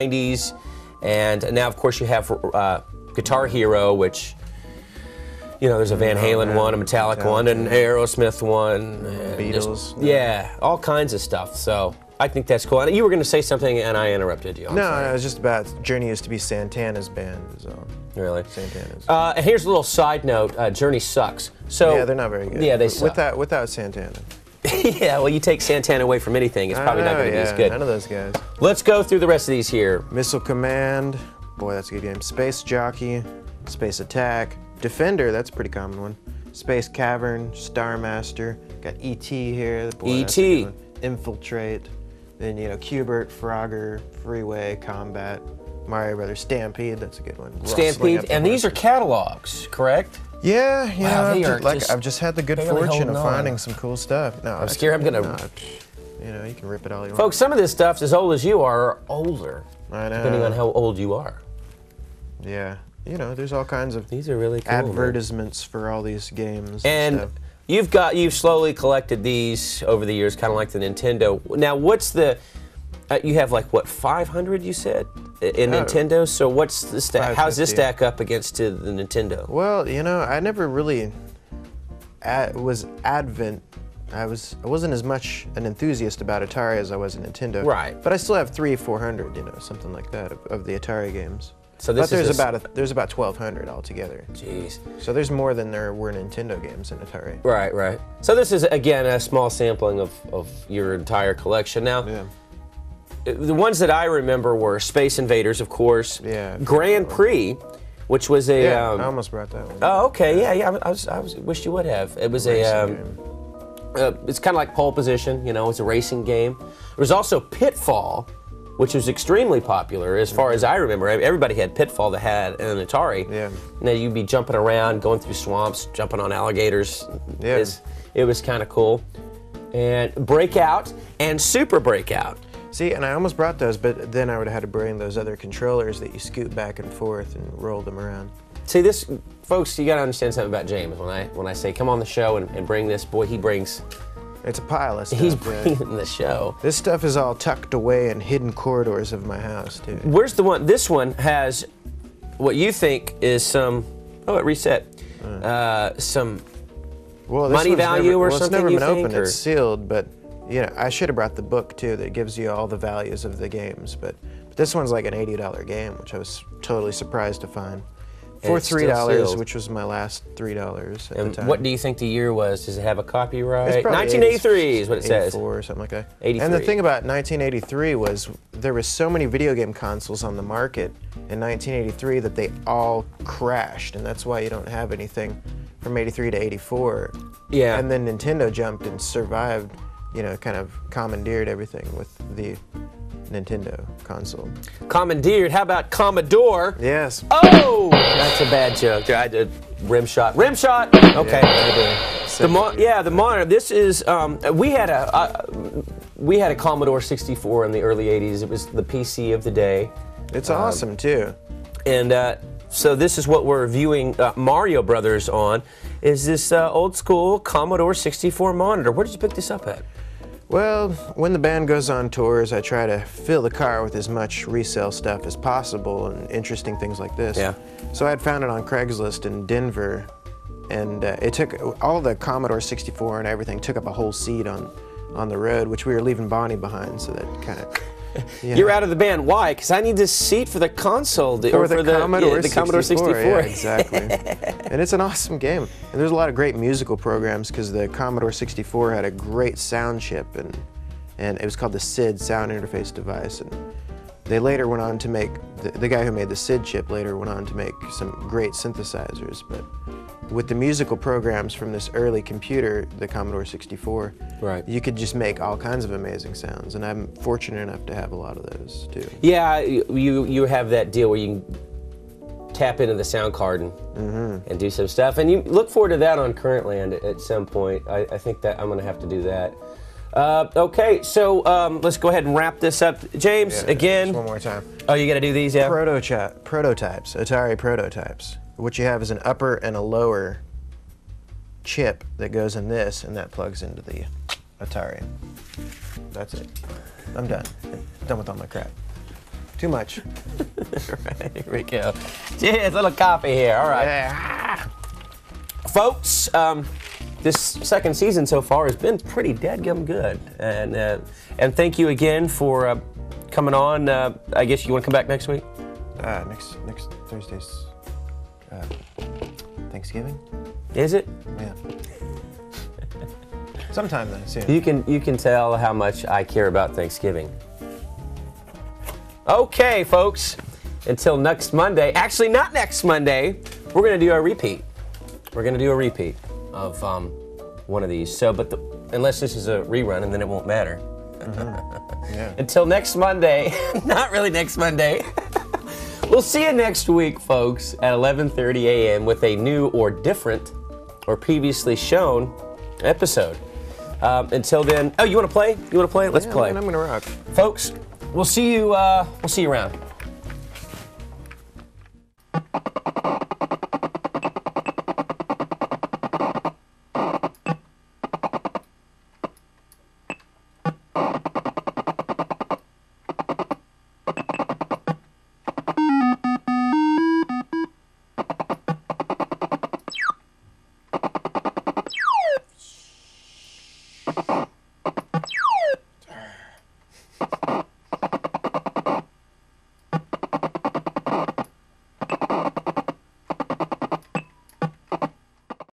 90s, and now of course you have Guitar Hero, which, you know, there's a Van Halen one, a Metallica one, an Aerosmith one, and Beatles. yeah, all kinds of stuff. So I think that's cool. And you were going to say something, and I interrupted you. No, it was just about Journey used to be Santana's band. So. Really? Santana's. And here's a little side note: Journey sucks. So yeah, they're not very good. Yeah, they suck. Without Santana. Yeah, well, you take Santana away from anything, it's probably not going to be as good. None of those guys. Let's go through the rest of these here. Missile Command, boy, that's a good game. Space Jockey, Space Attack, Defender, that's a pretty common one. Space Cavern, Star Master, got E.T. here. Boy, E.T. Infiltrate, then you know Q*bert, Frogger, Freeway, Combat, Mario Brothers, Stampede, that's a good one. Stampede, and these are catalogs, correct? Yeah, Wow, I've just had the good fortune of finding some cool stuff. No, I'm scared I'm gonna. You know, you can rip it all you want. Folks, some of this stuff's as old as you are, or older. I know. Depending on how old you are. Yeah, you know, there's all kinds of these are really cool, advertisements for all these games. And stuff. you've slowly collected these over the years, kind of like the Nintendo. Now, what's the? You have like what, 500? You said in Nintendo. So what's the stack? How's this stack up against to the Nintendo? Well, you know, I never really was advent. I wasn't as much an enthusiast about Atari as I was in Nintendo. Right. But I still have 400, you know, something like that of the Atari games. So this there's about 1,200 altogether. Jeez. So there's more than there were Nintendo games in Atari. Right, right. So this is again a small sampling of your entire collection. Now, the ones that I remember were Space Invaders, of course. Yeah. Grand Prix, which was a. Yeah, I almost brought that one. Oh, okay. Yeah. I wish you would have. It was it's kind of like Pole Position. You know, it's a racing game. There was also Pitfall, which was extremely popular as far as I remember. Everybody had Pitfall that had an Atari. Yeah. Now you'd be jumping around, going through swamps, jumping on alligators. Yeah. It was kind of cool. And Breakout and Super Breakout. See, and I almost brought those, but then I would have had to bring those other controllers that you scoot back and forth and roll them around. See, this, folks, you got to understand something about James. When I say come on the show and bring this, boy, he brings. It's a pile of stuff. He's bringing the show. This stuff is all tucked away in hidden corridors of my house, too. Where's the one? This one has what you think is some. Oh, it reset. Some money value or something. It's never you been think, opened. It's sealed, but you know, I should have brought the book too that gives you all the values of the games. But this one's like an $80 game, which I was totally surprised to find. For $3, which was my last $3 at the time. What do you think the year was? Does it have a copyright? It's 1983 is what it says. 84 or something like that. 83. And the thing about 1983 was there was so many video game consoles on the market in 1983 that they all crashed, and that's why you don't have anything from 83 to 84. Yeah. And then Nintendo jumped and survived, you know, kind of commandeered everything with the Nintendo console. Commandeered? How about Commodore? Yes. Oh! That's a bad joke. I did rim shot. Rim shot! Okay. Yeah, the monitor. This is, we had a Commodore 64 in the early 80s. It was the PC of the day. It's awesome, too. And so this is what we're viewing Mario Brothers on, is this old school Commodore 64 monitor. Where did you pick this up at? Well, when the band goes on tours, I try to fill the car with as much resale stuff as possible and interesting things like this. Yeah. So I had found it on Craigslist in Denver, and it took all the Commodore 64 and everything took up a whole seat on the road, which we were leaving Bonnie behind, so that kind of. You're out of the band. Why? Because I need this seat for the console. For the Commodore 64. Yeah, 64. exactly. And it's an awesome game. And there's a lot of great musical programs because the Commodore 64 had a great sound chip, and it was called the SID, Sound Interface Device. And they later went on to make, the guy who made the SID chip later went on to make some great synthesizers. But with the musical programs from this early computer, the Commodore 64, right, you could just make all kinds of amazing sounds, and I'm fortunate enough to have a lot of those too. Yeah, you have that deal where you can tap into the sound card and do some stuff, and you look forward to that on Currentland at some point. I think that I'm going to have to do that. Okay, so let's go ahead and wrap this up. James, again. Just one more time. Oh, you got to do these, yeah? Prototypes, Atari prototypes. What you have is an upper and a lower chip that goes in this, and that plugs into the Atari. That's it. I'm done. Done with all my crap. Too much. Right, here we go. Cheers, a little coffee here. All right. Yeah. Folks, this second season so far has been pretty dadgum good. And thank you again for coming on. I guess you want to come back next week? Next Thursday's Thanksgiving. Is it? Yeah. Sometime then, soon. You can tell how much I care about Thanksgiving. Okay, folks. Until next Monday. Actually, not next Monday. We're gonna do a repeat. We're gonna do a repeat of one of these. So, unless this is a rerun, and then it won't matter. Yeah. Until next Monday. Not really next Monday. We'll see you next week, folks, at 11:30 a.m. with a new or different or previously shown episode. Until then, oh, you want to play? You want to play? Let's play. I'm gonna rock. Folks, we'll see you around.